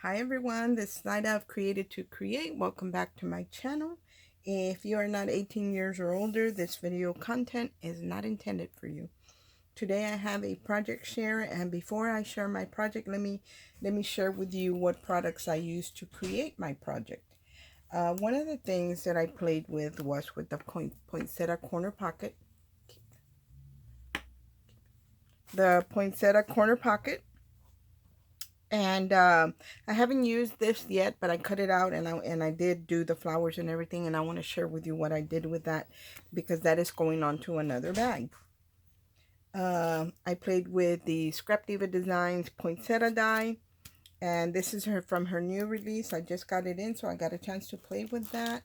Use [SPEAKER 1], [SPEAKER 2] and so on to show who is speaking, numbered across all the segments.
[SPEAKER 1] Hi everyone, this is Nida of Created to Create. Welcome back to my channel. If you are not 18 years or older, this video content is not intended for you. Today I have a project share, and before I share my project, let me share with you what products I used to create my project. One of the things that I played with was with the poinsettia corner pocket. The poinsettia corner pocket. And I haven't used this yet, but I cut it out, and I did do the flowers and everything, and I want to share with you what I did with that, because that is going on to another bag. I played with the Scrap Diva Designs poinsettia die, and this is from her new release. I just got it in, so I got a chance to play with that.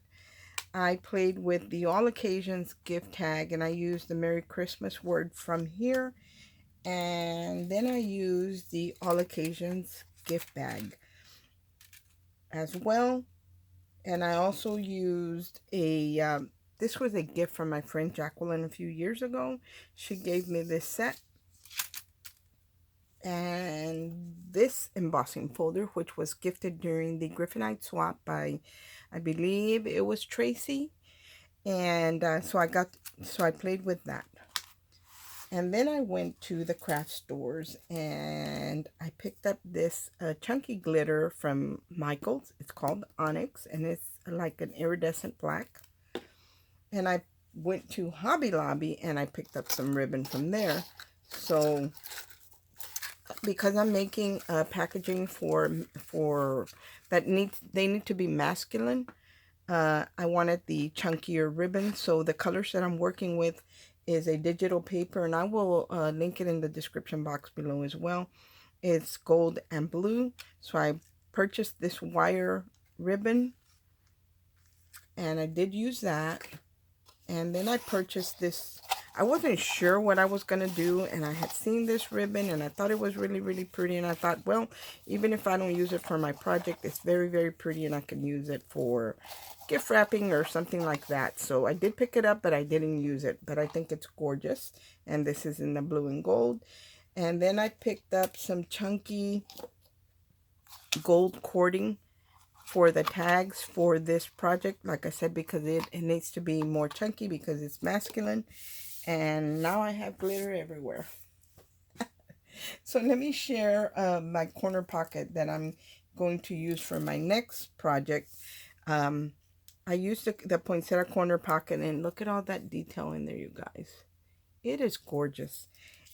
[SPEAKER 1] I played with the All Occasions gift tag, and I used the Merry Christmas word from here. And then I used the All Occasions gift bag as well. And I also used this was a gift from my friend Jacqueline a few years ago. She gave me this set and this embossing folder, which was gifted during the Griffonite swap by, I believe it was Tracy. And so I played with that. And then I went to the craft stores and I picked up this chunky glitter from Michaels. It's called Onyx, and it's like an iridescent black. And I went to Hobby Lobby and I picked up some ribbon from there. So because I'm making packaging for that they need to be masculine, I wanted the chunkier ribbon. So the colors that I'm working with is a digital paper, and I will link it in the description box below as well. It's gold and blue. So I purchased this wire ribbon, and I did use that. And then I purchased this. I wasn't sure what I was going to do, and I had seen this ribbon and I thought it was really, really pretty. And I thought, well, even if I don't use it for my project, it's very, very pretty and I can use it for gift wrapping or something like that. So I did pick it up, but I didn't use it. But I think it's gorgeous. And this is in the blue and gold. And then I picked up some chunky gold cording for the tags for this project, like I said, because it needs to be more chunky because it's masculine. And now I have glitter everywhere. So let me share my corner pocket that I'm going to use for my next project. I used the poinsettia corner pocket, and look at all that detail in there, you guys. It is gorgeous.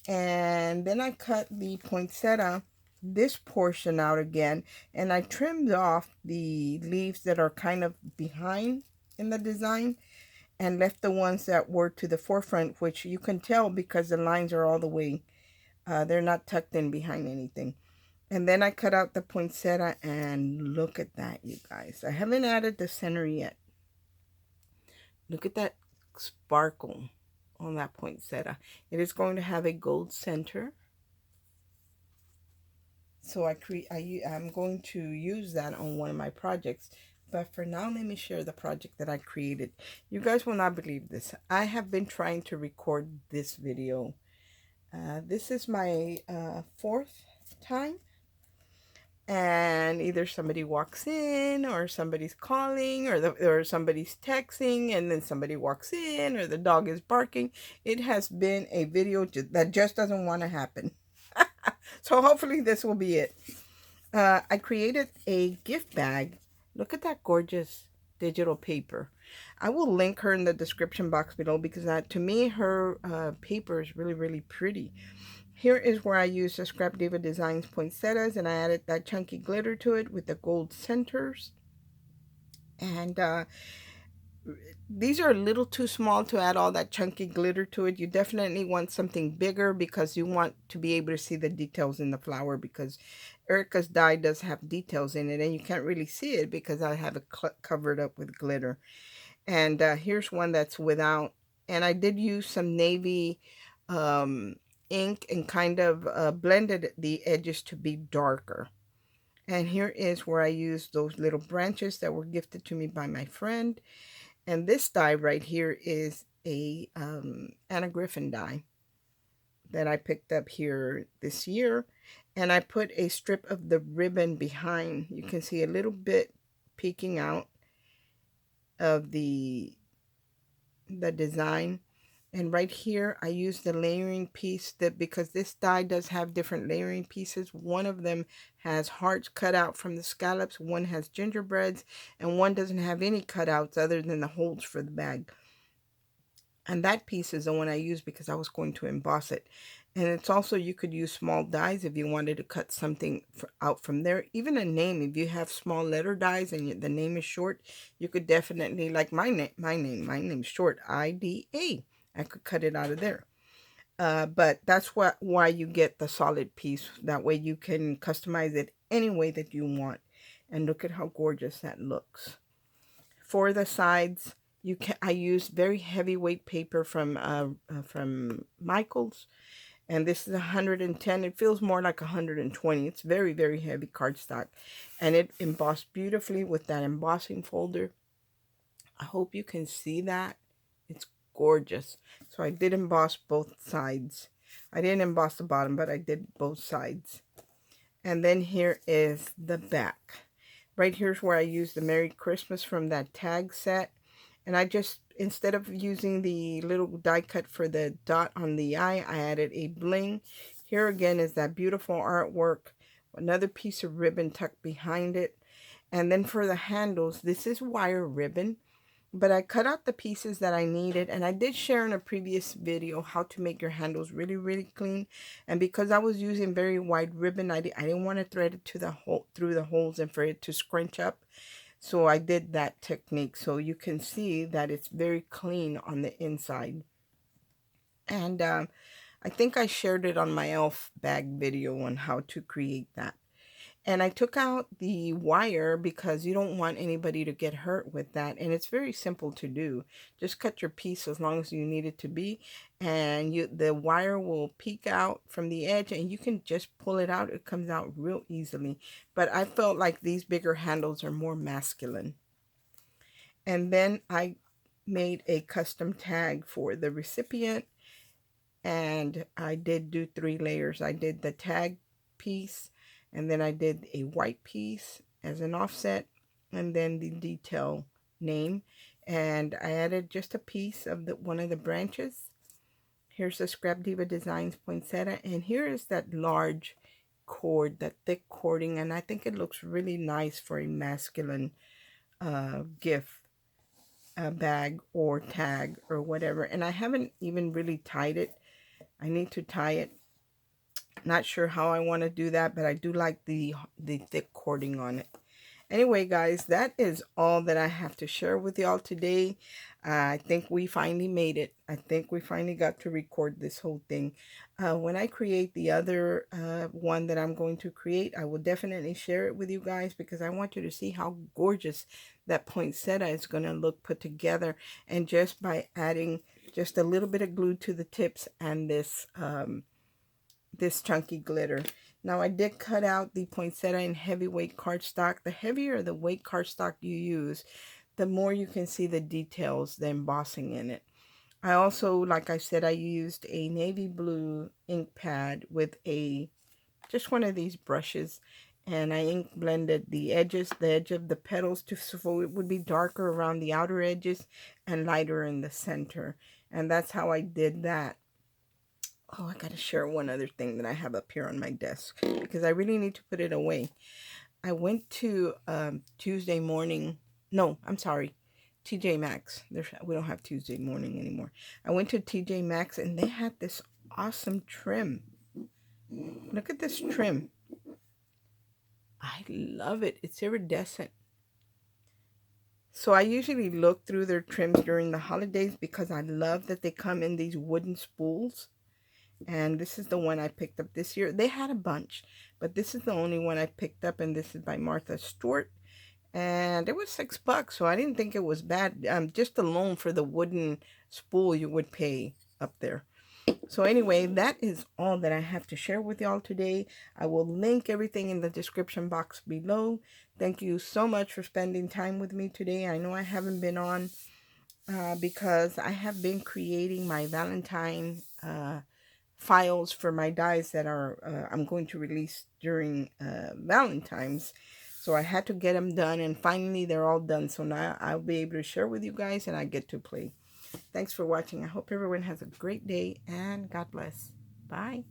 [SPEAKER 1] And then I cut the poinsettia, this portion out again, and I trimmed off the leaves that are kind of behind in the design and left the ones that were to the forefront, which you can tell because the lines are all the way, they're not tucked in behind anything. And then I cut out the poinsettia, and look at that, you guys. I haven't added the center yet. Look at that sparkle on that poinsettia. It is going to have a gold center. So I'm going to use that on one of my projects. But for now, let me share the project that I created. You guys will not believe this. I have been trying to record this video. This is my fourth time. And either somebody walks in, or somebody's calling, or somebody's texting, and then somebody walks in, or the dog is barking. It has been a video that just doesn't want to happen. So hopefully this will be it. I created a gift bag. Look at that gorgeous digital paper. I will link her in the description box below, because to me, her paper is really, really pretty. Here is where I used the Scrap Diva Designs poinsettias, and I added that chunky glitter to it with the gold centers. And these are a little too small to add all that chunky glitter to it. You definitely want something bigger because you want to be able to see the details in the flower, because Erica's die does have details in it, and you can't really see it because I have it covered up with glitter. And here's one that's without, and I did use some navy ink and kind of blended the edges to be darker. And here is where I used those little branches that were gifted to me by my friend. And this die right here is a Anna Griffin die that I picked up here this year. And I put a strip of the ribbon behind. You can see a little bit peeking out of the design. And right here, I use the layering piece that because this die does have different layering pieces. One of them has hearts cut out from the scallops, one has gingerbreads, and one doesn't have any cutouts other than the holes for the bag. And that piece is the one I use because I was going to emboss it. And it's also, you could use small dies if you wanted to cut something out from there. Even a name, if you have small letter dies and the name is short, you could definitely, like my name's short, IDA. I could cut it out of there. But that's why you get the solid piece. That way you can customize it any way that you want. And look at how gorgeous that looks. For the sides, I use very heavyweight paper from Michaels, and this is 110. It feels more like 120. It's very, very heavy cardstock, and it embossed beautifully with that embossing folder. I hope you can see that. It's gorgeous. So I did emboss both sides. I didn't emboss the bottom, but I did both sides. And then here is the back. Right here's where I used the Merry Christmas from that tag set. And I just, instead of using the little die cut for the dot on the eye, I added a bling. Here again is that beautiful artwork. Another piece of ribbon tucked behind it. And then for the handles, this is wire ribbon. But I cut out the pieces that I needed, and I did share in a previous video how to make your handles really, really clean. And because I was using very wide ribbon, I didn't want to thread it to the hole, through the holes, and for it to scrunch up. So I did that technique. So you can see that it's very clean on the inside. And I think I shared it on my elf bag video on how to create that. And I took out the wire because you don't want anybody to get hurt with that. And it's very simple to do. Just cut your piece as long as you need it to be. And the wire will peek out from the edge and you can just pull it out. It comes out real easily. But I felt like these bigger handles are more masculine. And then I made a custom tag for the recipient. And I did do 3 layers. I did the tag piece, and then I did a white piece as an offset, and then the detail name. And I added just a piece of one of the branches. Here's the Scrap Diva Designs poinsettia, and here is that large cord, that thick cording, and I think it looks really nice for a masculine gift bag or tag or whatever. And I haven't even really tied it. I need to tie it. Not sure how I want to do that, but I do like the thick cording on it. Anyway, guys, that is all that I have to share with y'all today. I think we finally made it. I think we finally got to record this whole thing. When I create the other one that I'm going to create, I will definitely share it with you guys because I want you to see how gorgeous that poinsettia is going to look put together. And just by adding just a little bit of glue to the tips and this this chunky glitter. Now I did cut out the poinsettia in heavyweight cardstock. The heavier the weight cardstock you use, the more you can see the details, the embossing in it. I also, like I said, I used a navy blue ink pad with just one of these brushes, and I ink blended the edges, the edge of the petals, so it would be darker around the outer edges and lighter in the center. And that's how I did that. Oh, I gotta share one other thing that I have up here on my desk because I really need to put it away. I went to Tuesday morning. No, I'm sorry. TJ Maxx. We don't have Tuesday morning anymore. I went to TJ Maxx and they had this awesome trim. Look at this trim. I love it. It's iridescent. So I usually look through their trims during the holidays because I love that they come in these wooden spools. And this is the one I picked up this year. They had a bunch, but this is the only one I picked up, and this is by Martha Stewart. And it was $6, so I didn't think it was bad. Just alone for the wooden spool you would pay up there. So anyway, that is all that I have to share with y'all today. I will link everything in the description box below. Thank you so much for spending time with me today. I know I haven't been on because I have been creating my Valentine files for my dies that are I'm going to release during Valentine's. So I had to get them done, and finally they're all done. So now I'll be able to share with you guys, and I get to play. Thanks for watching. I hope everyone has a great day, and God bless. Bye.